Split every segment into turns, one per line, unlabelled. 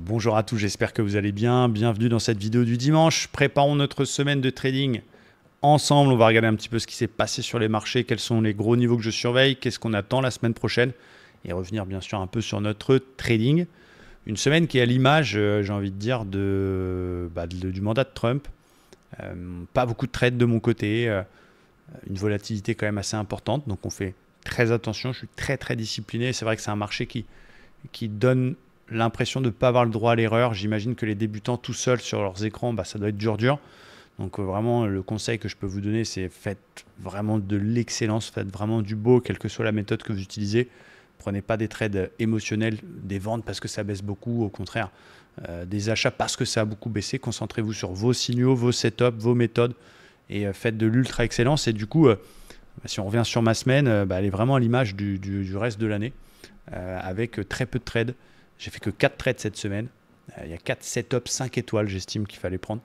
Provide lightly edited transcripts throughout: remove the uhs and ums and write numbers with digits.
Bonjour à tous, j'espère que vous allez bien. Bienvenue dans cette vidéo du dimanche. Préparons notre semaine de trading ensemble. On va regarder un petit peu ce qui s'est passé sur les marchés, quels sont les gros niveaux que je surveille, qu'est-ce qu'on attend la semaine prochaine et revenir bien sûr un peu sur notre trading. Une semaine qui est à l'image, j'ai envie de dire, du mandat de Trump. Pas beaucoup de trades de mon côté, une volatilité quand même assez importante, donc on fait très attention. Je suis très discipliné. C'est vrai que c'est un marché qui donne l'impression de ne pas avoir le droit à l'erreur. J'imagine que les débutants tout seuls sur leurs écrans, ça doit être dur. Donc vraiment, le conseil que je peux vous donner, c'est faites vraiment de l'excellence, faites vraiment du beau, quelle que soit la méthode que vous utilisez. Prenez pas des trades émotionnels, des ventes parce que ça baisse beaucoup, au contraire, des achats parce que ça a beaucoup baissé. Concentrez-vous sur vos signaux, vos setups, vos méthodes et faites de l'ultra excellence. Et du coup, si on revient sur ma semaine, elle est vraiment à l'image du reste de l'année, avec très peu de trades. J'ai fait que 4 trades cette semaine. Il y a 4 setups 5 étoiles, j'estime qu'il fallait prendre.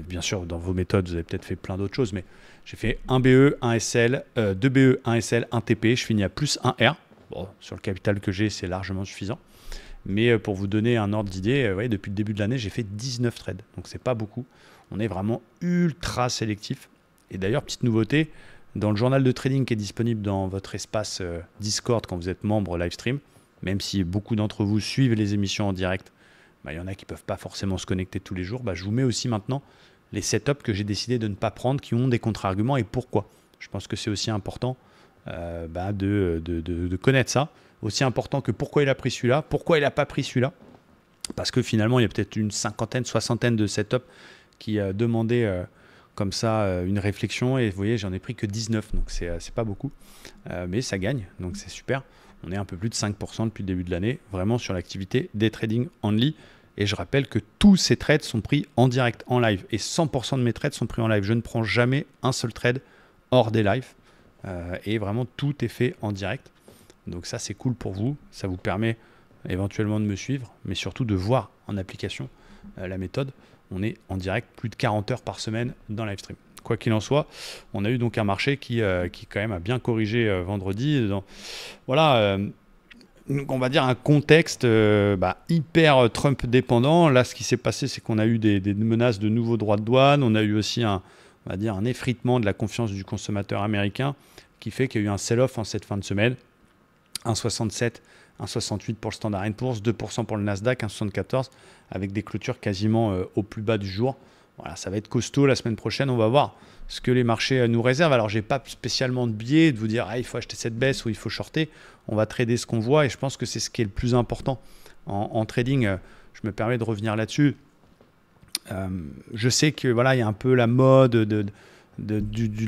Bien sûr, dans vos méthodes, vous avez peut-être fait plein d'autres choses, mais j'ai fait 1 BE, 1 SL, 2 BE, 1 SL, 1 TP. Je finis à plus 1 R. Bon, sur le capital que j'ai, c'est largement suffisant. Mais pour vous donner un ordre d'idée, depuis le début de l'année, j'ai fait 19 trades. Donc, c'est pas beaucoup. On est vraiment ultra sélectif. Et d'ailleurs, petite nouveauté, dans le journal de trading qui est disponible dans votre espace Discord quand vous êtes membre Livestream, même si beaucoup d'entre vous suivent les émissions en direct, il y en a qui ne peuvent pas forcément se connecter tous les jours, je vous mets aussi maintenant les setups que j'ai décidé de ne pas prendre, qui ont des contre-arguments et pourquoi. Je pense que c'est aussi important de connaître ça. Aussi important que pourquoi il a pris celui-là, pourquoi il n'a pas pris celui-là. Parce que finalement, il y a peut-être une cinquantaine, soixantaine de setups qui demandaient comme ça une réflexion. Et vous voyez, j'en ai pris que 19, donc c'est pas beaucoup. Mais ça gagne, donc c'est super. On est un peu plus de 5% depuis le début de l'année, vraiment sur l'activité des trading only. Et je rappelle que tous ces trades sont pris en direct, en live. Et 100% de mes trades sont pris en live. Je ne prends jamais un seul trade hors des lives. Et vraiment, tout est fait en direct. Donc ça, c'est cool pour vous. Ça vous permet éventuellement de me suivre, mais surtout de voir en application la méthode. On est en direct plus de 40 heures par semaine dans Livestream. Quoi qu'il en soit, on a eu donc un marché qui quand même a bien corrigé vendredi. On va dire un contexte hyper Trump dépendant. Là, ce qui s'est passé, c'est qu'on a eu des menaces de nouveaux droits de douane. On a eu aussi un effritement de la confiance du consommateur américain qui fait qu'il y a eu un sell-off en cette fin de semaine. 1,67, 1,68 pour le Standard & Poor's, 2% pour le Nasdaq, 1,74 avec des clôtures quasiment au plus bas du jour. Voilà, ça va être costaud la semaine prochaine, on va voir ce que les marchés nous réservent. Alors, je n'ai pas spécialement de biais de vous dire il faut acheter cette baisse ou il faut shorter. On va trader ce qu'on voit et je pense que c'est ce qui est le plus important en trading. Je me permets de revenir là-dessus. Je sais que il y a un peu la mode de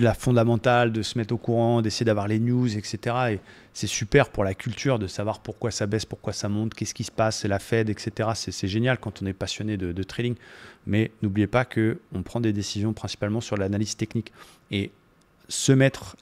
la fondamentale, de se mettre au courant, d'essayer d'avoir les news, etc. Et c'est super pour la culture de savoir pourquoi ça baisse, pourquoi ça monte, qu'est-ce qui se passe, c'est la Fed, etc. C'est génial quand on est passionné de trading. Mais n'oubliez pas qu'on prend des décisions principalement sur l'analyse technique. Et se mettre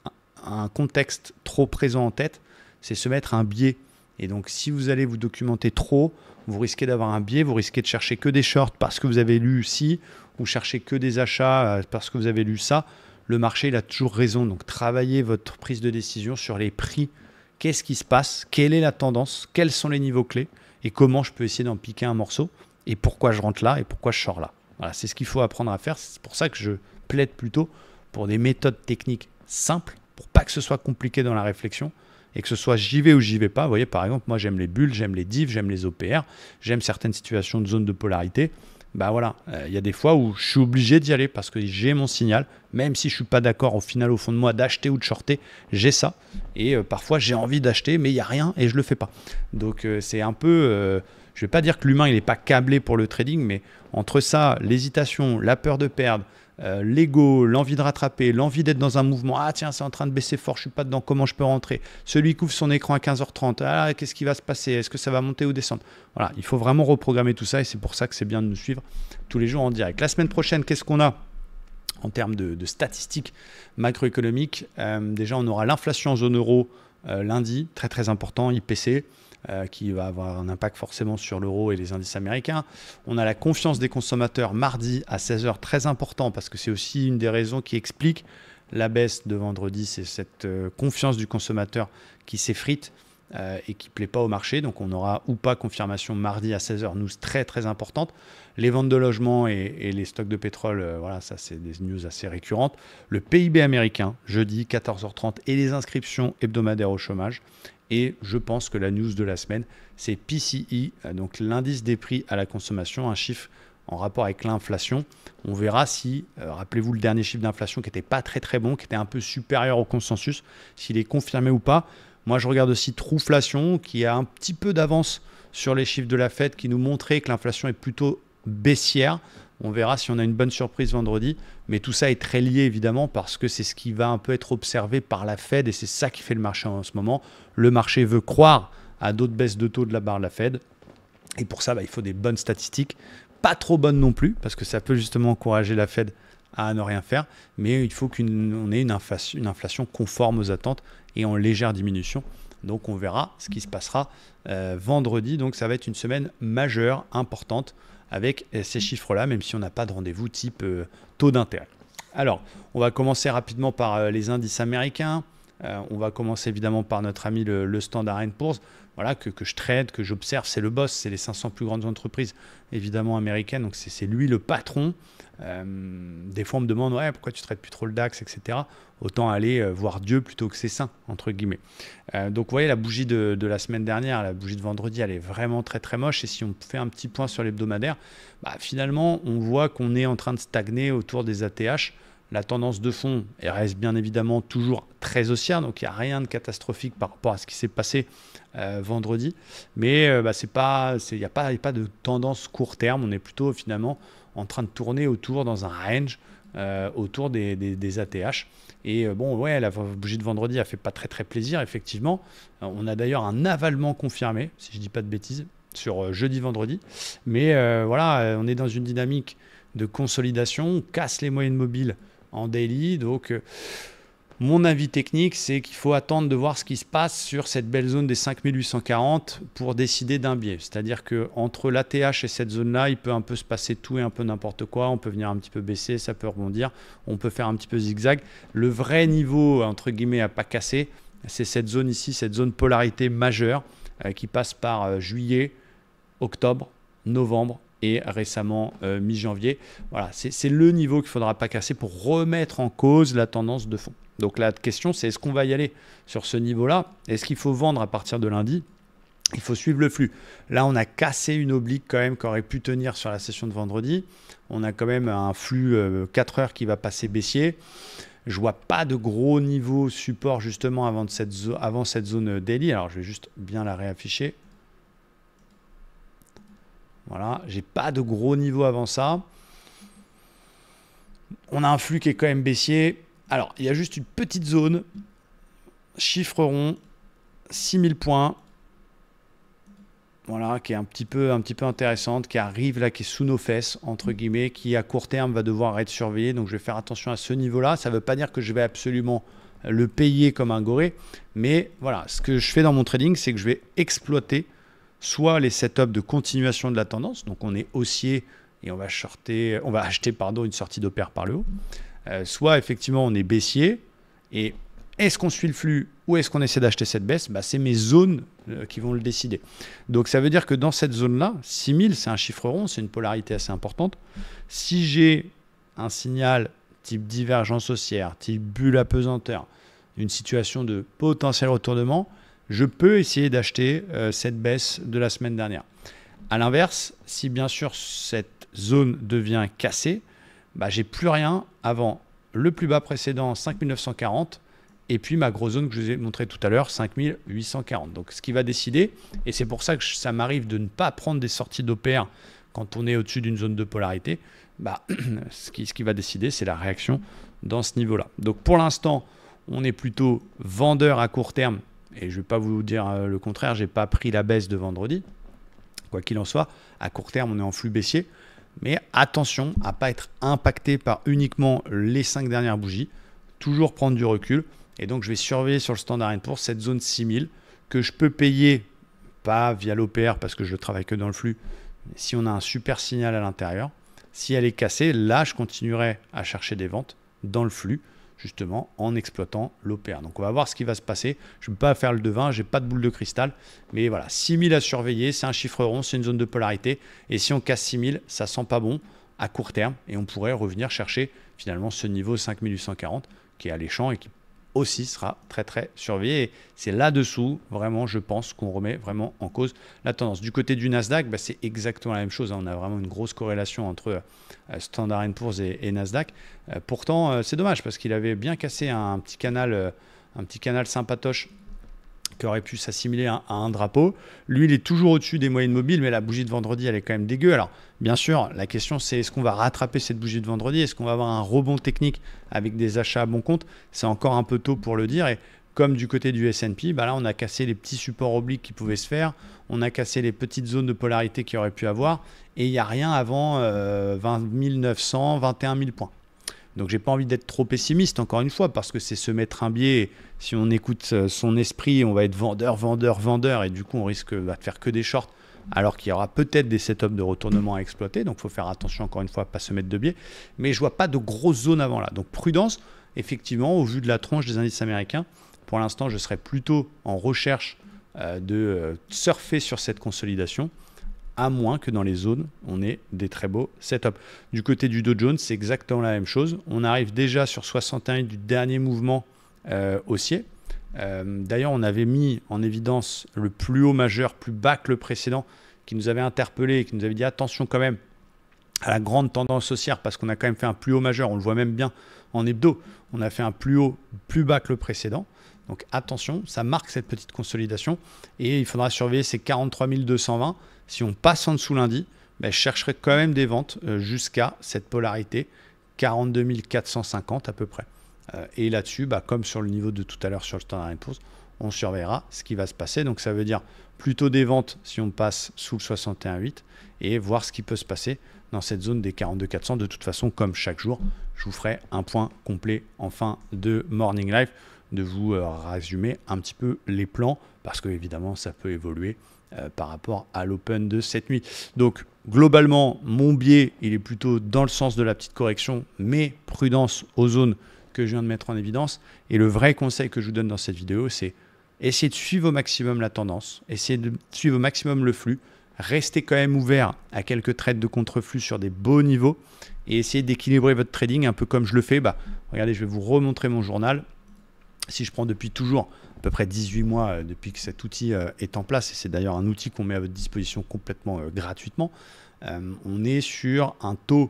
un contexte trop présent en tête, c'est se mettre un biais. Et donc, si vous allez vous documenter trop, vous risquez d'avoir un biais, vous risquez de chercher que des shorts parce que vous avez lu ci, ou chercher que des achats parce que vous avez lu ça. Le marché, il a toujours raison. Donc, travaillez votre prise de décision sur les prix. Qu'est-ce qui se passe? Quelle est la tendance? Quels sont les niveaux clés? Et comment je peux essayer d'en piquer un morceau? Et pourquoi je rentre là? Et pourquoi je sors là? Voilà, c'est ce qu'il faut apprendre à faire. C'est pour ça que je plaide plutôt pour des méthodes techniques simples, pour pas que ce soit compliqué dans la réflexion et que ce soit j'y vais ou j'y vais pas. Vous voyez, par exemple, moi, j'aime les bulles, j'aime les divs, j'aime les OPR, j'aime certaines situations de zone de polarité. Y a des fois où je suis obligé d'y aller parce que j'ai mon signal, même si je suis pas d'accord au final au fond de moi d'acheter ou de shorter, j'ai ça. Et parfois j'ai envie d'acheter, mais il n'y a rien et je le fais pas. Donc c'est un peu, je vais pas dire que l'humain il n'est pas câblé pour le trading, mais entre ça, l'hésitation, la peur de perdre, l'ego, l'envie de rattraper, l'envie d'être dans un mouvement, ah tiens c'est en train de baisser fort, je suis pas dedans, comment je peux rentrer, celui qui ouvre son écran à 15h30, ah qu'est-ce qui va se passer, est-ce que ça va monter ou descendre? Voilà, il faut vraiment reprogrammer tout ça et c'est pour ça que c'est bien de nous suivre tous les jours en direct. La semaine prochaine, qu'est-ce qu'on a en termes de statistiques macroéconomiques? Déjà on aura l'inflation en zone euro lundi, très important, IPC, qui va avoir un impact forcément sur l'euro et les indices américains. On a la confiance des consommateurs mardi à 16h, très important parce que c'est aussi une des raisons qui explique la baisse de vendredi, c'est cette confiance du consommateur qui s'effrite. et qui ne plaît pas au marché. Donc on aura ou pas confirmation mardi à 16h, news très très importante. Les ventes de logements et les stocks de pétrole, voilà, ça c'est des news assez récurrentes. Le PIB américain, jeudi 14h30, et les inscriptions hebdomadaires au chômage. Et je pense que la news de la semaine, c'est PCE, donc l'indice des prix à la consommation, un chiffre en rapport avec l'inflation. On verra si, rappelez-vous le dernier chiffre d'inflation qui n'était pas très très bon, qui était un peu supérieur au consensus, s'il est confirmé ou pas. Moi, je regarde aussi Trouflation, qui a un petit peu d'avance sur les chiffres de la Fed, qui nous montrait que l'inflation est plutôt baissière. On verra si on a une bonne surprise vendredi. Mais tout ça est très lié, évidemment, parce que c'est ce qui va un peu être observé par la Fed, et c'est ça qui fait le marché en ce moment. Le marché veut croire à d'autres baisses de taux de la part de la Fed. Et pour ça, il faut des bonnes statistiques. Pas trop bonnes non plus, parce que ça peut justement encourager la Fed à ne rien faire. Mais il faut qu'on ait une inflation conforme aux attentes et en légère diminution. Donc on verra ce qui se passera vendredi. Donc ça va être une semaine majeure, importante, avec ces chiffres-là, même si on n'a pas de rendez-vous type taux d'intérêt. Alors, on va commencer rapidement par les indices américains. On va commencer évidemment par notre ami le Standard & Poor's, voilà, que je trade, que j'observe. C'est le boss, c'est les 500 plus grandes entreprises évidemment américaines, donc c'est lui le patron. Des fois on me demande pourquoi tu ne traites plus trop le DAX, etc. Autant aller voir Dieu plutôt que ses saints, entre guillemets. Donc vous voyez la bougie de la semaine dernière, la bougie de vendredi, elle est vraiment très très moche. Et si on fait un petit point sur l'hebdomadaire, finalement on voit qu'on est en train de stagner autour des ATH. La tendance de fond, elle reste bien évidemment toujours très haussière, donc il n'y a rien de catastrophique par rapport à ce qui s'est passé vendredi. Mais il n'y a pas de tendance court terme, on est plutôt finalement en train de tourner autour dans un range, autour des ATH. Et la bougie de vendredi a fait pas très très plaisir, effectivement. On a d'ailleurs un avalement confirmé, si je ne dis pas de bêtises, sur jeudi-vendredi. Mais on est dans une dynamique de consolidation, on casse les moyennes mobiles en daily. Donc, mon avis technique, c'est qu'il faut attendre de voir ce qui se passe sur cette belle zone des 5840 pour décider d'un biais. C'est-à-dire qu'entre l'ATH et cette zone-là, il peut un peu se passer tout et un peu n'importe quoi. On peut venir un petit peu baisser, ça peut rebondir. On peut faire un petit peu zigzag. Le vrai niveau, entre guillemets, à pas casser, c'est cette zone ici, cette zone polarité majeure qui passe par juillet, octobre, novembre et récemment mi-janvier. Voilà, c'est le niveau qu'il ne faudra pas casser pour remettre en cause la tendance de fond. Donc la question, c'est est-ce qu'on va y aller sur ce niveau-là? Est-ce qu'il faut vendre à partir de lundi? Il faut suivre le flux. Là, on a cassé une oblique quand même qui aurait pu tenir sur la session de vendredi. On a quand même un flux 4 heures qui va passer baissier. Je ne vois pas de gros niveau support justement avant cette zone daily. Alors, je vais juste bien la réafficher. Voilà, j'ai pas de gros niveau avant ça. On a un flux qui est quand même baissier. Alors, il y a juste une petite zone, chiffre rond, 6000 points. Voilà, qui est un petit peu intéressante, qui arrive là, qui est sous nos fesses, entre guillemets, qui à court terme va devoir être surveillé. Donc, je vais faire attention à ce niveau-là. Ça ne veut pas dire que je vais absolument le payer comme un goré. Mais voilà, ce que je fais dans mon trading, c'est que je vais exploiter soit les setups de continuation de la tendance, donc on est haussier et on va acheter une sortie de paire par le haut, soit effectivement on est baissier et est-ce qu'on suit le flux ou est-ce qu'on essaie d'acheter cette baisse? C'est mes zones qui vont le décider. Donc ça veut dire que dans cette zone-là, 6000 c'est un chiffre rond, c'est une polarité assez importante. Si j'ai un signal type divergence haussière, type bulle à pesanteur, une situation de potentiel retournement, je peux essayer d'acheter cette baisse de la semaine dernière. A l'inverse, si bien sûr cette zone devient cassée, j'ai plus rien avant le plus bas précédent, 5940, et puis ma grosse zone que je vous ai montré tout à l'heure, 5840. Donc ce qui va décider, et c'est pour ça que ça m'arrive de ne pas prendre des sorties d'OPR quand on est au-dessus d'une zone de polarité, ce qui va décider, c'est la réaction dans ce niveau-là. Donc pour l'instant, on est plutôt vendeur à court terme. Et je ne vais pas vous dire le contraire, je n'ai pas pris la baisse de vendredi. Quoi qu'il en soit, à court terme, on est en flux baissier. Mais attention à ne pas être impacté par uniquement les 5 dernières bougies. Toujours prendre du recul. Et donc, je vais surveiller sur le Standard & Poor's cette zone 6000 que je peux payer, pas via l'OPR parce que je ne travaille que dans le flux. Mais si on a un super signal à l'intérieur, si elle est cassée, là, je continuerai à chercher des ventes dans le flux justement en exploitant l'OPR. Donc on va voir ce qui va se passer. Je ne peux pas faire le devin, je n'ai pas de boule de cristal. Mais voilà, 6000 à surveiller, c'est un chiffre rond, c'est une zone de polarité. Et si on casse 6000, ça sent pas bon à court terme. Et on pourrait revenir chercher finalement ce niveau 5840 qui est alléchant et qui aussi sera très très surveillé. Et c'est là-dessous, vraiment, je pense qu'on remet vraiment en cause la tendance. Du côté du Nasdaq, c'est exactement la même chose. On a vraiment une grosse corrélation entre Standard & Poor's et Nasdaq. Pourtant, c'est dommage parce qu'il avait bien cassé un petit canal sympatoche qui aurait pu s'assimiler à un drapeau. Lui, il est toujours au-dessus des moyennes mobiles, mais la bougie de vendredi, elle est quand même dégueu. Alors, bien sûr, la question, c'est est-ce qu'on va rattraper cette bougie de vendredi? Est-ce qu'on va avoir un rebond technique avec des achats à bon compte? C'est encore un peu tôt pour le dire. Et comme du côté du S&P, là, on a cassé les petits supports obliques qui pouvaient se faire. On a cassé les petites zones de polarité qu'il aurait pu avoir. Et il n'y a rien avant 20 900, 21 000 points. Donc, j'ai pas envie d'être trop pessimiste, encore une fois, parce que c'est se mettre un biais. Si on écoute son esprit, on va être vendeur, vendeur, vendeur, et du coup, on risque de faire que des shorts, alors qu'il y aura peut-être des setups de retournement à exploiter. Donc, il faut faire attention, encore une fois, à ne pas se mettre de biais. Mais je vois pas de grosses zones avant là. Donc, prudence, effectivement, au vu de la tronche des indices américains. Pour l'instant, je serais plutôt en recherche de surfer sur cette consolidation, à moins que dans les zones, on ait des très beaux setups. Du côté du Dow Jones, c'est exactement la même chose. On arrive déjà sur 61 du dernier mouvement haussier. D'ailleurs, on avait mis en évidence le plus haut majeur, plus bas que le précédent, qui nous avait interpellé et qui nous avait dit attention quand même à la grande tendance haussière, parce qu'on a quand même fait un plus haut majeur, on le voit même bien en hebdo, on a fait un plus haut, plus bas que le précédent. Donc attention, ça marque cette petite consolidation et il faudra surveiller ces 43 220. Si on passe en dessous lundi, je chercherai quand même des ventes jusqu'à cette polarité 42 450 à peu près. Et là-dessus, comme sur le niveau de tout à l'heure sur le Standard & Poor's, on surveillera ce qui va se passer. Donc ça veut dire plutôt des ventes si on passe sous le 61,8 et voir ce qui peut se passer dans cette zone des 42 400. De toute façon, comme chaque jour, je vous ferai un point complet en fin de Morning Live, de vous résumer un petit peu les plans, parce que évidemment ça peut évoluer par rapport à l'open de cette nuit. Donc globalement, mon biais, il est plutôt dans le sens de la petite correction, mais prudence aux zones que je viens de mettre en évidence. Et le vrai conseil que je vous donne dans cette vidéo, c'est essayer de suivre au maximum la tendance, essayer de suivre au maximum le flux, restez quand même ouvert à quelques trades de contre-flux sur des beaux niveaux et essayez d'équilibrer votre trading un peu comme je le fais. Regardez, je vais vous remontrer mon journal. Si je prends depuis toujours à peu près 18 mois depuis que cet outil est en place, et c'est d'ailleurs un outil qu'on met à votre disposition complètement gratuitement, on est sur un taux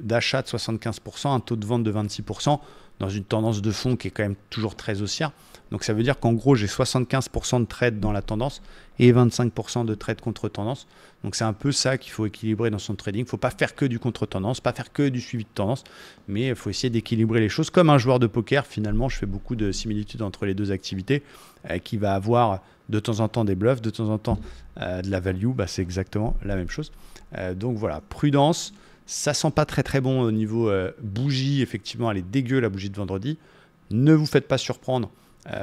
d'achat de 75%, un taux de vente de 26%, dans une tendance de fond qui est quand même toujours très haussière. Donc ça veut dire qu'en gros, j'ai 75% de trades dans la tendance et 25% de trades contre-tendance. Donc c'est un peu ça qu'il faut équilibrer dans son trading. Il ne faut pas faire que du contre-tendance, pas faire que du suivi de tendance, mais il faut essayer d'équilibrer les choses. Comme un joueur de poker, finalement, je fais beaucoup de similitudes entre les deux activités, qui va avoir de temps en temps des bluffs, de temps en temps de la value. C'est exactement la même chose. Donc voilà, prudence. Ça sent pas très très bon au niveau bougie. Effectivement, elle est dégueu, la bougie de vendredi. Ne vous faites pas surprendre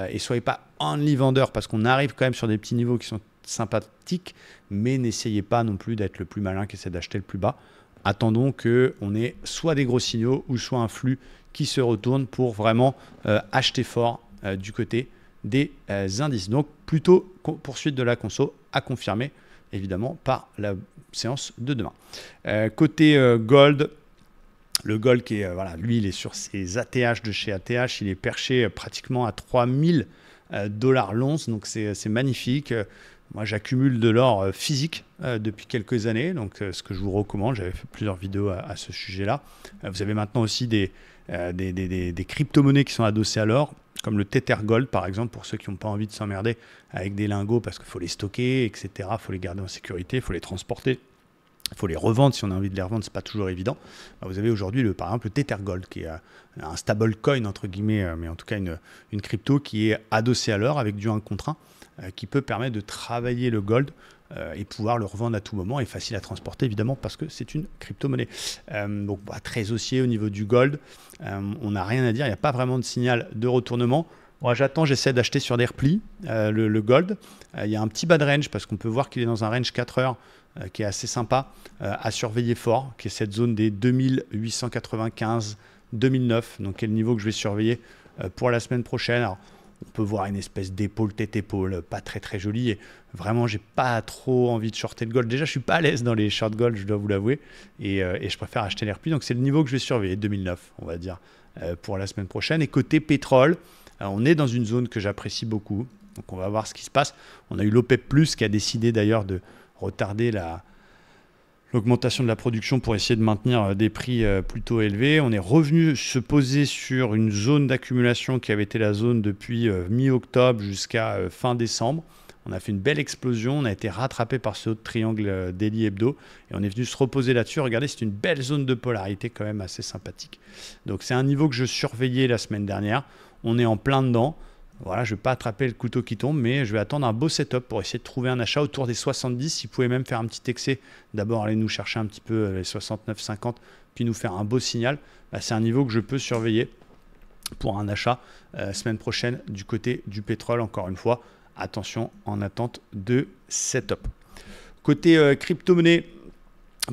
et soyez pas only vendeur, parce qu'on arrive quand même sur des petits niveaux qui sont sympathiques, mais n'essayez pas non plus d'être le plus malin qui essaie d'acheter le plus bas. Attendons qu'on ait soit des gros signaux ou soit un flux qui se retourne pour vraiment acheter fort du côté des indices. Donc plutôt poursuite de la conso à confirmer évidemment par la séance de demain. Côté gold, le gold qui est, lui, il est sur ses ATH de chez ATH, il est perché pratiquement à 3000 $ l'once, donc c'est magnifique. Moi, j'accumule de l'or physique depuis quelques années, donc ce que je vous recommande, j'avais fait plusieurs vidéos à ce sujet-là. Vous avez maintenant aussi des crypto-monnaies qui sont adossées à l'or, comme le Tether Gold par exemple, pour ceux qui n'ont pas envie de s'emmerder avec des lingots parce qu'il faut les stocker, etc. Il faut les garder en sécurité, il faut les transporter. Il faut les revendre, si on a envie de les revendre, ce n'est pas toujours évident. Vous avez aujourd'hui, par exemple, le Tether Gold, qui est un stablecoin, entre guillemets, mais en tout cas une crypto qui est adossée à l'or avec du 1 contre 1, qui peut permettre de travailler le gold et pouvoir le revendre à tout moment, et facile à transporter, évidemment, parce que c'est une crypto-monnaie. Donc, très haussier au niveau du gold. On n'a rien à dire, il n'y a pas vraiment de signal de retournement. Moi, j'essaie d'acheter sur des replis le gold. Il y a un petit bas de range, parce qu'on peut voir qu'il est dans un range 4 heures, qui est assez sympa à surveiller fort, qui est cette zone des 2895 2009, donc quel niveau que je vais surveiller pour la semaine prochaine. Alors, on peut voir une espèce d'épaule tête-épaule, pas très très jolie. Et vraiment, j'ai pas trop envie de shorter le gold. Déjà, je suis pas à l'aise dans les short gold, je dois vous l'avouer. Et je préfère acheter les replis. Donc, c'est le niveau que je vais surveiller, 2009, on va dire, pour la semaine prochaine. Et côté pétrole, on est dans une zone que j'apprécie beaucoup. Donc, on va voir ce qui se passe. On a eu l'OPEP+, qui a décidé d'ailleurs de retarder l'augmentation de la production pour essayer de maintenir des prix plutôt élevés. On est revenu se poser sur une zone d'accumulation qui avait été la zone depuis mi-octobre jusqu'à fin décembre. On a fait une belle explosion, on a été rattrapé par ce haut triangle daily hebdo et on est venu se reposer là-dessus. Regardez, c'est une belle zone de polarité quand même assez sympathique. Donc c'est un niveau que je surveillais la semaine dernière. On est en plein dedans. Voilà, je ne vais pas attraper le couteau qui tombe, mais je vais attendre un beau setup pour essayer de trouver un achat autour des 70. Si vous pouvez même faire un petit excès, d'abord aller nous chercher un petit peu les 69,50, puis nous faire un beau signal. C'est un niveau que je peux surveiller pour un achat semaine prochaine du côté du pétrole. Encore une fois, attention en attente de setup. Côté crypto-monnaie,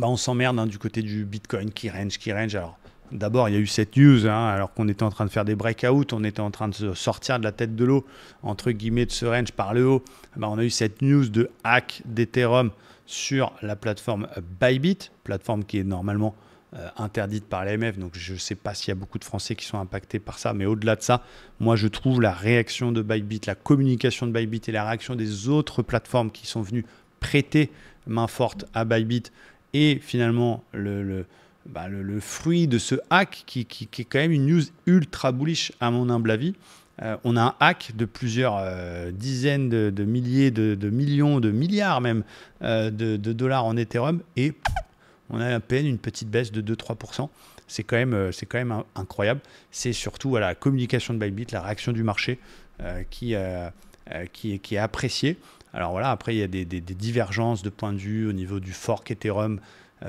on s'emmerde du côté du Bitcoin qui range. Alors, d'abord, il y a eu cette news, alors qu'on était en train de faire des breakouts, on était en train de sortir de la tête de l'eau, entre guillemets, de ce range par le haut. On a eu cette news de hack d'Ethereum sur la plateforme Bybit, plateforme qui est normalement interdite par l'AMF. Donc, je ne sais pas s'il y a beaucoup de Français qui sont impactés par ça, mais au-delà de ça, moi, je trouve la réaction de Bybit, la communication de Bybit et la réaction des autres plateformes qui sont venues prêter main forte à Bybit et finalement le fruit de ce hack qui est quand même une news ultra bullish à mon humble avis. On a un hack de plusieurs dizaines de milliers, de millions, de milliards même de dollars en Ethereum et on a à peine une petite baisse de 2-3%. C'est quand même incroyable. C'est surtout la communication de Bybit, la réaction du marché qui est appréciée. Alors voilà, après il y a des divergences de point de vue au niveau du fork Ethereum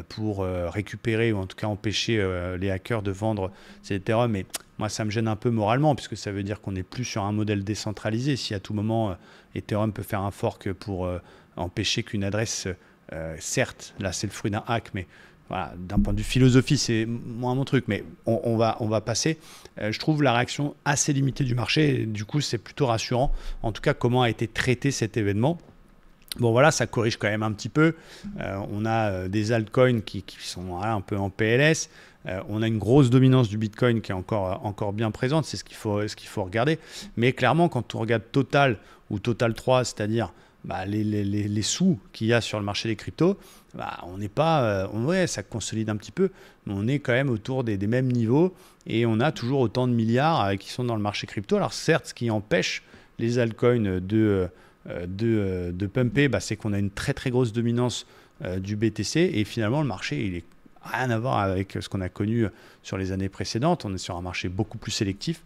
pour récupérer ou en tout cas empêcher les hackers de vendre ces Ethereum. Mais moi, ça me gêne un peu moralement puisque ça veut dire qu'on n'est plus sur un modèle décentralisé. Si à tout moment, Ethereum peut faire un fork pour empêcher qu'une adresse, certes, là c'est le fruit d'un hack, mais voilà, d'un point de vue philosophie, c'est moins mon truc, mais on va passer. Je trouve la réaction assez limitée du marché et du coup, c'est plutôt rassurant. En tout cas, comment a été traité cet événement. Bon voilà, ça corrige quand même un petit peu. On a des altcoins qui sont un peu en PLS. On a une grosse dominance du Bitcoin qui est encore bien présente. C'est ce qu'il faut regarder. Mais clairement, quand on regarde Total ou Total 3, c'est-à-dire les sous qu'il y a sur le marché des cryptos, on n'est pas... ça consolide un petit peu, mais on est quand même autour des mêmes niveaux. Et on a toujours autant de milliards qui sont dans le marché crypto. Alors certes, ce qui empêche les altcoins de pumper, c'est qu'on a une très très grosse dominance du BTC et finalement le marché il est rien à voir avec ce qu'on a connu sur les années précédentes. On est sur un marché beaucoup plus sélectif,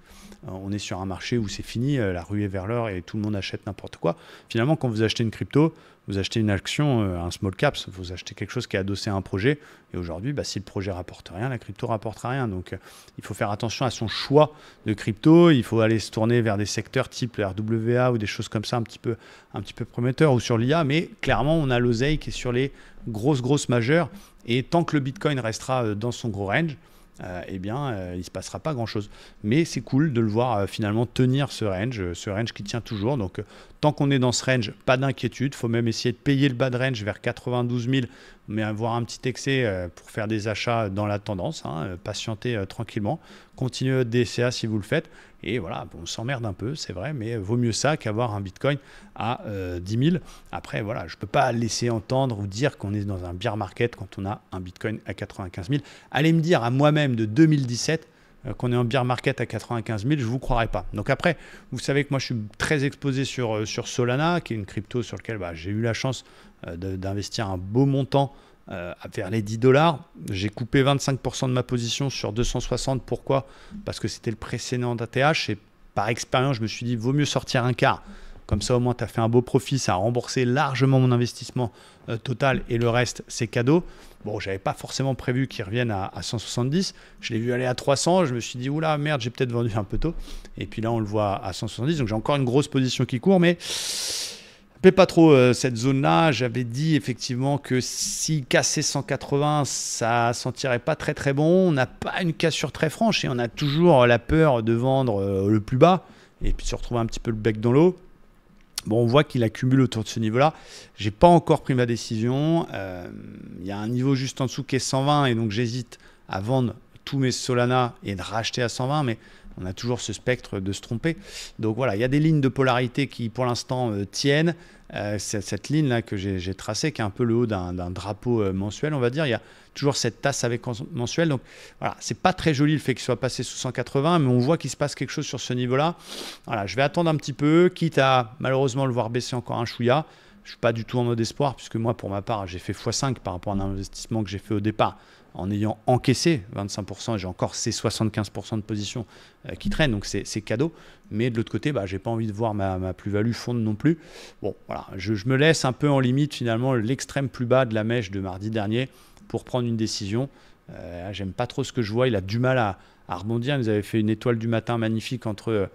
on est sur un marché où c'est fini, la ruée vers l'or et tout le monde achète n'importe quoi. Finalement, quand vous achetez une crypto, vous achetez une action, un small caps, vous achetez quelque chose qui est adossé à un projet et aujourd'hui, si le projet rapporte rien, la crypto rapportera rien. Donc il faut faire attention à son choix de crypto, il faut aller se tourner vers des secteurs type RWA ou des choses comme ça un petit peu prometteurs ou sur l'IA, mais clairement on a l'oseille qui est sur les grosses majeures et tant que le Bitcoin restera dans son gros range, il ne se passera pas grand-chose. Mais c'est cool de le voir finalement tenir ce range qui tient toujours. Donc, tant qu'on est dans ce range, pas d'inquiétude. Il faut même essayer de payer le bas de range vers 92 000, mais avoir un petit excès pour faire des achats dans la tendance. Patienter tranquillement. Continuez votre DCA si vous le faites. Et voilà, on s'emmerde un peu, c'est vrai, mais vaut mieux ça qu'avoir un Bitcoin à 10 000. Après, voilà, je ne peux pas laisser entendre ou dire qu'on est dans un bear market quand on a un Bitcoin à 95 000. Allez me dire à moi-même de 2017 qu'on est en bear market à 95 000, je ne vous croirais pas. Donc après, vous savez que moi, je suis très exposé sur Solana, qui est une crypto sur laquelle j'ai eu la chance d'investir un beau montant vers les 10 $. J'ai coupé 25% de ma position sur 260. Pourquoi? Parce que c'était le précédent d'ATH et par expérience, je me suis dit, vaut mieux sortir un quart. Comme ça, au moins, tu as fait un beau profit. Ça a remboursé largement mon investissement total et le reste, c'est cadeau. Bon, je n'avais pas forcément prévu qu'il revienne à 170. Je l'ai vu aller à 300. Je me suis dit, oula, merde, j'ai peut-être vendu un peu tôt. Et puis là, on le voit à 170. Donc, j'ai encore une grosse position qui court, mais plaît pas trop cette zone-là. J'avais dit effectivement que s'il cassait 180, ça sentirait pas très très bon. On n'a pas une cassure très franche et on a toujours la peur de vendre le plus bas et puis se retrouver un petit peu le bec dans l'eau. Bon, on voit qu'il accumule autour de ce niveau-là. J'ai pas encore pris ma décision. Il y a un niveau juste en dessous qui est 120 et donc j'hésite à vendre tous mes Solana et de racheter à 120, mais on a toujours ce spectre de se tromper. Donc voilà, il y a des lignes de polarité qui pour l'instant tiennent. Cette ligne-là que j'ai tracée, qui est un peu le haut d'un drapeau mensuel, on va dire, il y a toujours cette tasse avec mensuel. Donc voilà, c'est pas très joli le fait qu'il soit passé sous 180, mais on voit qu'il se passe quelque chose sur ce niveau-là. Voilà, je vais attendre un petit peu, quitte à malheureusement le voir baisser encore un chouïa. Je ne suis pas du tout en mode espoir, puisque moi, pour ma part, j'ai fait x5 par rapport à un investissement que j'ai fait au départ, en ayant encaissé 25%, et j'ai encore ces 75% de position qui traînent, donc c'est cadeau. Mais de l'autre côté, je n'ai pas envie de voir ma plus-value fondre non plus. Bon, voilà, je me laisse un peu en limite, finalement, l'extrême plus bas de la mèche de mardi dernier pour prendre une décision. J'aime pas trop ce que je vois, il a du mal à rebondir. Il nous avait fait une étoile du matin magnifique entre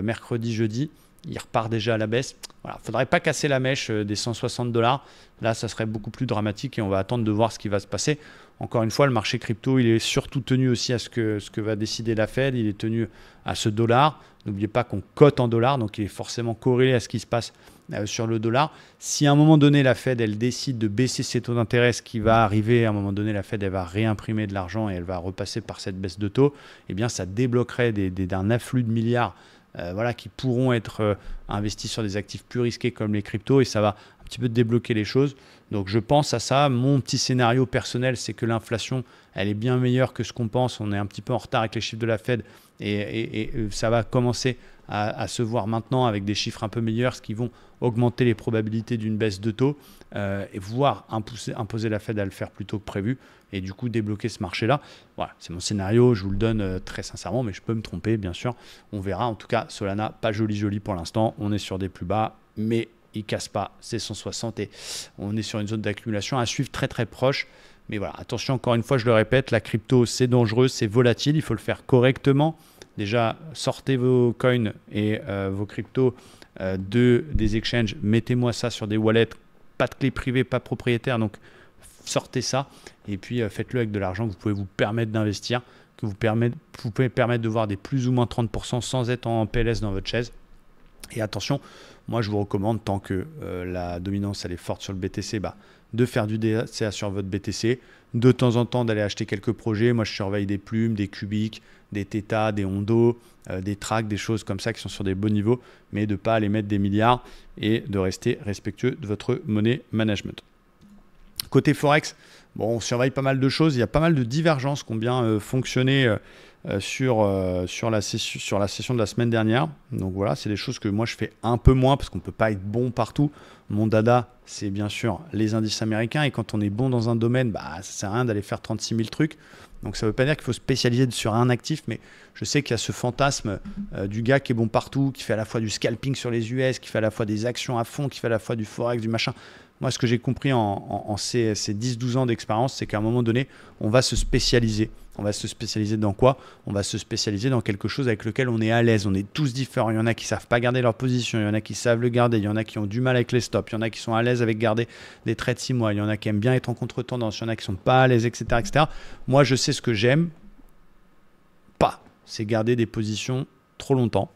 mercredi et jeudi. Il repart déjà à la baisse. Voilà, il ne faudrait pas casser la mèche des 160 $. Là, ça serait beaucoup plus dramatique et on va attendre de voir ce qui va se passer. Encore une fois, le marché crypto, il est surtout tenu aussi à ce que va décider la Fed. Il est tenu à ce dollar. N'oubliez pas qu'on cote en dollars, donc il est forcément corrélé à ce qui se passe sur le dollar. Si à un moment donné, la Fed, elle décide de baisser ses taux d'intérêt, ce qui va arriver, à un moment donné, la Fed, elle va réimprimer de l'argent et elle va repasser par cette baisse de taux, eh bien, ça débloquerait d'un afflux de milliards qui pourront être investis sur des actifs plus risqués comme les cryptos et ça va un petit peu débloquer les choses. Donc je pense à ça. Mon petit scénario personnel, c'est que l'inflation, elle est bien meilleure que ce qu'on pense. On est un petit peu en retard avec les chiffres de la Fed et ça va commencer à se voir maintenant avec des chiffres un peu meilleurs, ce qui vont augmenter les probabilités d'une baisse de taux et voire imposer la Fed à le faire plus tôt que prévu et du coup débloquer ce marché-là. Voilà, c'est mon scénario, je vous le donne très sincèrement, mais je peux me tromper, bien sûr. On verra. En tout cas, Solana, pas joli pour l'instant. On est sur des plus bas, mais il ne casse pas ces 160 et on est sur une zone d'accumulation à suivre très très proche. Mais voilà, attention, encore une fois, je le répète, la crypto, c'est dangereux, c'est volatile, il faut le faire correctement. Déjà, sortez vos coins et vos cryptos des exchanges, mettez-moi ça sur des wallets, pas de clé privée, pas propriétaire, donc sortez ça et puis faites-le avec de l'argent que vous pouvez vous permettre d'investir, que vous pouvez permettre de voir des plus ou moins 30% sans être en PLS dans votre chaise. Et attention, moi je vous recommande, tant que la dominance elle est forte sur le BTC, de faire du DCA sur votre BTC, de temps en temps d'aller acheter quelques projets. Moi je surveille des plumes, des cubiques, des Theta, des Hondo, des Track, des choses comme ça qui sont sur des beaux niveaux, mais de ne pas aller mettre des milliards et de rester respectueux de votre money management. Côté Forex, bon, on surveille pas mal de choses, il y a pas mal de divergences qui ont bien fonctionné sur la session de la semaine dernière. Donc voilà, c'est des choses que moi je fais un peu moins parce qu'on ne peut pas être bon partout. Mon dada, c'est bien sûr les indices américains et quand on est bon dans un domaine, ça sert à rien d'aller faire 36 000 trucs. Donc ça ne veut pas dire qu'il faut spécialiser sur un actif, mais je sais qu'il y a ce fantasme du gars qui est bon partout, qui fait à la fois du scalping sur les US, qui fait à la fois des actions à fond, qui fait à la fois du Forex, du machin. Moi, ce que j'ai compris en ces 10-12 ans d'expérience, c'est qu'à un moment donné, on va se spécialiser. On va se spécialiser dans quoi? On va se spécialiser dans quelque chose avec lequel on est à l'aise. On est tous différents. Il y en a qui ne savent pas garder leur position. Il y en a qui savent le garder. Il y en a qui ont du mal avec les stops. Il y en a qui sont à l'aise avec garder des trades 6 mois. Il y en a qui aiment bien être en contre-tendance. Il y en a qui ne sont pas à l'aise, etc., etc. Moi, je sais ce que j'aime pas. C'est garder des positions trop longtemps.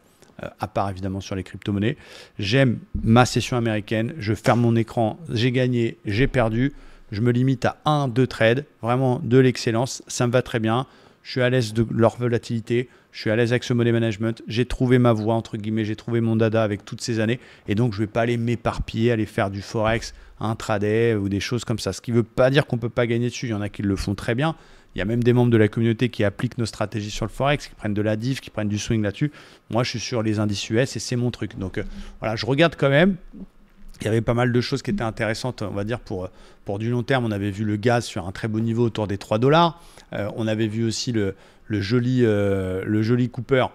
À part évidemment sur les crypto-monnaies. J'aime ma session américaine, je ferme mon écran, j'ai gagné, j'ai perdu, je me limite à 1-2 trades, vraiment de l'excellence, ça me va très bien, je suis à l'aise de leur volatilité, je suis à l'aise avec ce money management, j'ai trouvé ma voie, entre guillemets, j'ai trouvé mon dada avec toutes ces années, et donc je ne vais pas aller m'éparpiller, aller faire du forex, intraday ou des choses comme ça, ce qui ne veut pas dire qu'on ne peut pas gagner dessus, il y en a qui le font très bien. Il y a même des membres de la communauté qui appliquent nos stratégies sur le Forex, qui prennent de la diff, qui prennent du swing là-dessus. Moi, je suis sur les indices US et c'est mon truc. Donc voilà, je regarde quand même. Il y avait pas mal de choses qui étaient intéressantes, on va dire, pour du long terme. On avait vu le gaz sur un très beau niveau autour des 3 $. On avait vu aussi le joli Cooper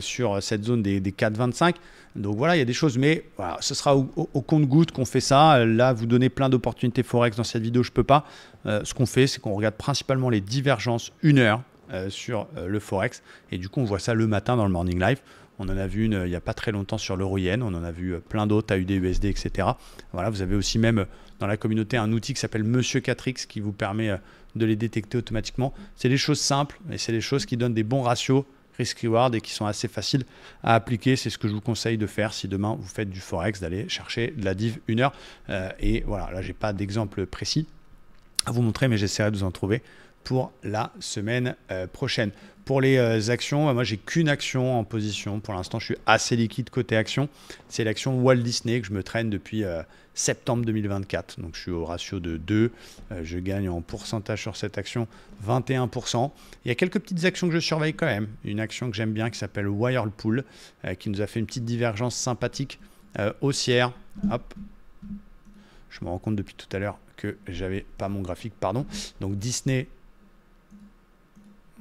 sur cette zone des 4,25. Donc voilà, il y a des choses, mais voilà, ce sera au compte-gouttes qu'on fait ça. Là, vous donnez plein d'opportunités Forex dans cette vidéo, je ne peux pas. Ce qu'on fait, c'est qu'on regarde principalement les divergences 1 heure sur le Forex. Et du coup, on voit ça le matin dans le Morning Live. On en a vu une il n'y a pas très longtemps sur l'euro-yen. On en a vu plein d'autres, AUD, USD, etc. Voilà, vous avez aussi même dans la communauté un outil qui s'appelle Monsieur 4X qui vous permet de les détecter automatiquement. C'est des choses simples et c'est des choses qui donnent des bons ratios risk-reward et qui sont assez faciles à appliquer. C'est ce que je vous conseille de faire si demain vous faites du Forex, d'aller chercher de la div 1 heure. Et voilà, là, j'ai pas d'exemple précis à vous montrer, mais j'essaierai de vous en trouver pour la semaine prochaine. Pour les actions, moi j'ai qu'une action en position. Pour l'instant, je suis assez liquide côté action. C'est l'action Walt Disney que je me traîne depuis septembre 2024. Donc je suis au ratio de 2. Je gagne en pourcentage sur cette action 21%. Il y a quelques petites actions que je surveille quand même. Une action que j'aime bien qui s'appelle Whirlpool qui nous a fait une petite divergence sympathique haussière. Hop. Je me rends compte depuis tout à l'heure que j'avais pas mon graphique, pardon. Donc Disney,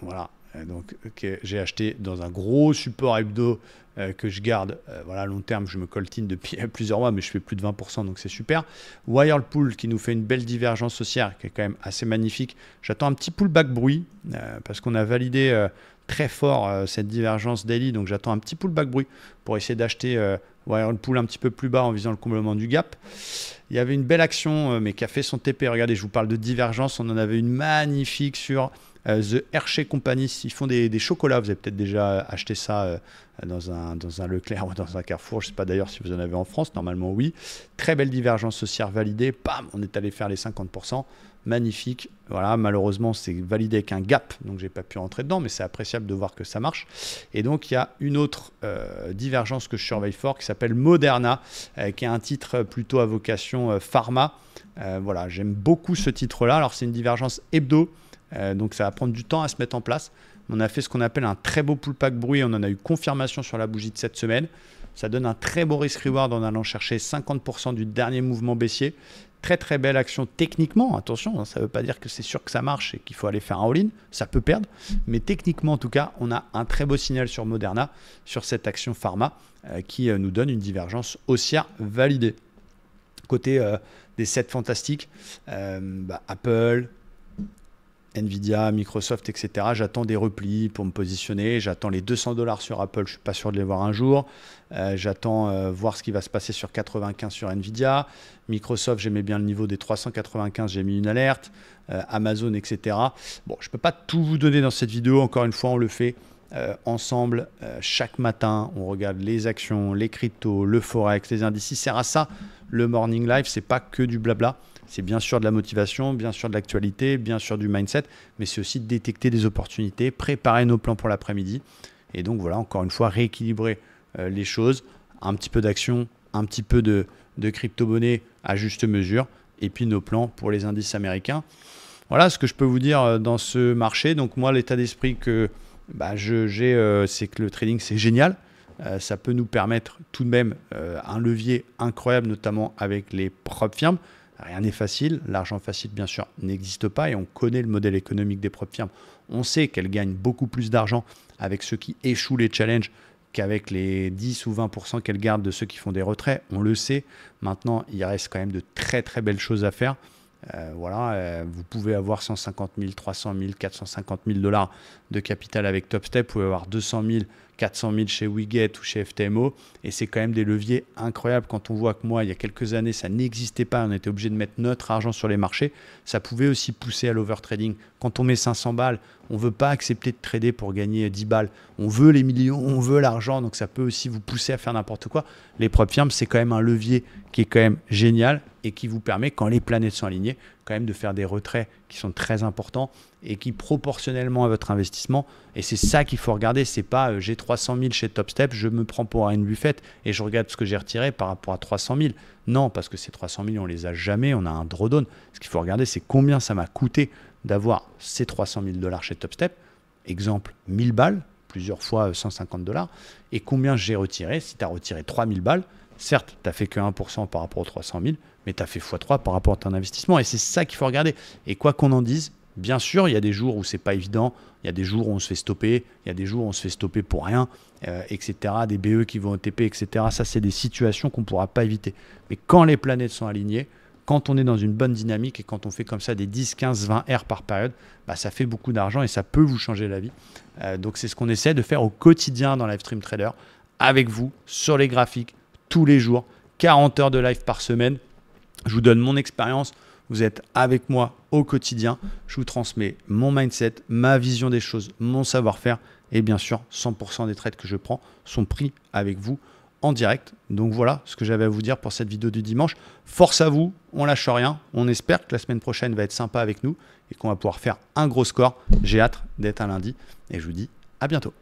voilà. Donc j'ai acheté dans un gros support hebdo que je garde. Voilà, à long terme, je me coltine depuis plusieurs mois, mais je fais plus de 20%, donc c'est super. Whirlpool qui nous fait une belle divergence haussière, qui est quand même assez magnifique. J'attends un petit pullback bruit parce qu'on a validé très fort cette divergence daily, donc j'attends un petit pullback bruit pour essayer d'acheter Whirlpool un petit peu plus bas en visant le comblement du gap. Il y avait une belle action, mais qui a fait son TP. Regardez, je vous parle de divergence. On en avait une magnifique sur The Hershey Company. Ils font des chocolats. Vous avez peut-être déjà acheté ça dans un Leclerc ou dans un Carrefour. Je ne sais pas d'ailleurs si vous en avez en France. Normalement, oui. Très belle divergence haussière validée. Bam, on est allé faire les 50%. Magnifique. Voilà, malheureusement, c'est validé avec un gap. Donc, je n'ai pas pu rentrer dedans, mais c'est appréciable de voir que ça marche. Et donc, il y a une autre divergence que je surveille fort qui s'appelle Moderna, qui est un titre plutôt à vocation pharma. Voilà, j'aime beaucoup ce titre-là. Alors, c'est une divergence hebdo. Donc ça va prendre du temps à se mettre en place. On a fait ce qu'on appelle un très beau pullback bruit. On en a eu confirmation sur la bougie de cette semaine. Ça donne un très beau risk reward en allant chercher 50% du dernier mouvement baissier. Très très belle action techniquement. Attention, ça ne veut pas dire que c'est sûr que ça marche et qu'il faut aller faire un all-in. Ça peut perdre. Mais techniquement en tout cas, on a un très beau signal sur Moderna, sur cette action pharma qui nous donne une divergence haussière validée. Côté des 7 fantastiques, Apple, Nvidia, Microsoft, etc. J'attends des replis pour me positionner. J'attends les 200$ sur Apple. Je ne suis pas sûr de les voir un jour. J'attends voir ce qui va se passer sur 95 sur Nvidia. Microsoft, j'aimais bien le niveau des 395. J'ai mis une alerte. Amazon, etc. Bon, je ne peux pas tout vous donner dans cette vidéo. Encore une fois, on le fait ensemble chaque matin. On regarde les actions, les cryptos, le forex, les indices. Il sert à ça le morning live. C'est pas que du blabla. C'est bien sûr de la motivation, bien sûr de l'actualité, bien sûr du mindset, mais c'est aussi de détecter des opportunités, préparer nos plans pour l'après-midi. Et donc voilà, encore une fois, rééquilibrer les choses, un petit peu d'action, un petit peu de crypto-monnaie à juste mesure, et puis nos plans pour les indices américains. Voilà ce que je peux vous dire dans ce marché. Donc moi, l'état d'esprit que j'ai, c'est que le trading, c'est génial. Ça peut nous permettre tout de même un levier incroyable, notamment avec les propres firmes. Rien n'est facile, l'argent facile bien sûr n'existe pas et on connaît le modèle économique des propres firmes. On sait qu'elles gagnent beaucoup plus d'argent avec ceux qui échouent les challenges qu'avec les 10 ou 20% qu'elles gardent de ceux qui font des retraits. On le sait, maintenant il reste quand même de très très belles choses à faire. Vous pouvez avoir 150 000, 300 000, 450 000 $ de capital avec TopStep, vous pouvez avoir 200 000, 400 000 chez Wiget ou chez FTMO et c'est quand même des leviers incroyables. Quand on voit que moi il y a quelques années ça n'existait pas, on était obligé de mettre notre argent sur les marchés, ça pouvait aussi pousser à l'overtrading. Quand on met 500 balles, on ne veut pas accepter de trader pour gagner 10 balles, on veut les millions, on veut l'argent, donc ça peut aussi vous pousser à faire n'importe quoi. Les propres firmes, c'est quand même un levier qui est quand même génial et qui vous permet, quand les planètes sont alignées, quand même de faire des retraits qui sont très importants et qui proportionnellement à votre investissement, et c'est ça qu'il faut regarder, c'est pas j'ai 300 000 chez TopStep, je me prends pour une Buffett et je regarde ce que j'ai retiré par rapport à 300 000. Non, parce que ces 300 000, on les a jamais, on a un drawdown. Ce qu'il faut regarder, c'est combien ça m'a coûté d'avoir ces 300 000 $ chez TopStep, exemple 1000 balles, plusieurs fois 150 $, et combien j'ai retiré. Si tu as retiré 3000 balles, certes, tu n'as fait que 1% par rapport aux 300 000, mais tu as fait x3 par rapport à ton investissement. Et c'est ça qu'il faut regarder. Et quoi qu'on en dise, bien sûr, il y a des jours où c'est pas évident, il y a des jours où on se fait stopper, il y a des jours où on se fait stopper pour rien, etc. Des BE qui vont au TP, etc. Ça, c'est des situations qu'on ne pourra pas éviter. Mais quand les planètes sont alignées, quand on est dans une bonne dynamique et quand on fait comme ça des 10, 15, 20 R par période, ça fait beaucoup d'argent et ça peut vous changer la vie. Donc c'est ce qu'on essaie de faire au quotidien dans Livestream Trader. avec vous sur les graphiques tous les jours, 40 heures de live par semaine. Je vous donne mon expérience. Vous êtes avec moi au quotidien. Je vous transmets mon mindset, ma vision des choses, mon savoir-faire. Et bien sûr, 100% des trades que je prends sont pris avec vous en direct. Donc voilà ce que j'avais à vous dire pour cette vidéo du dimanche. Force à vous, on lâche rien. On espère que la semaine prochaine va être sympa avec nous et qu'on va pouvoir faire un gros score. J'ai hâte d'être un lundi et je vous dis à bientôt.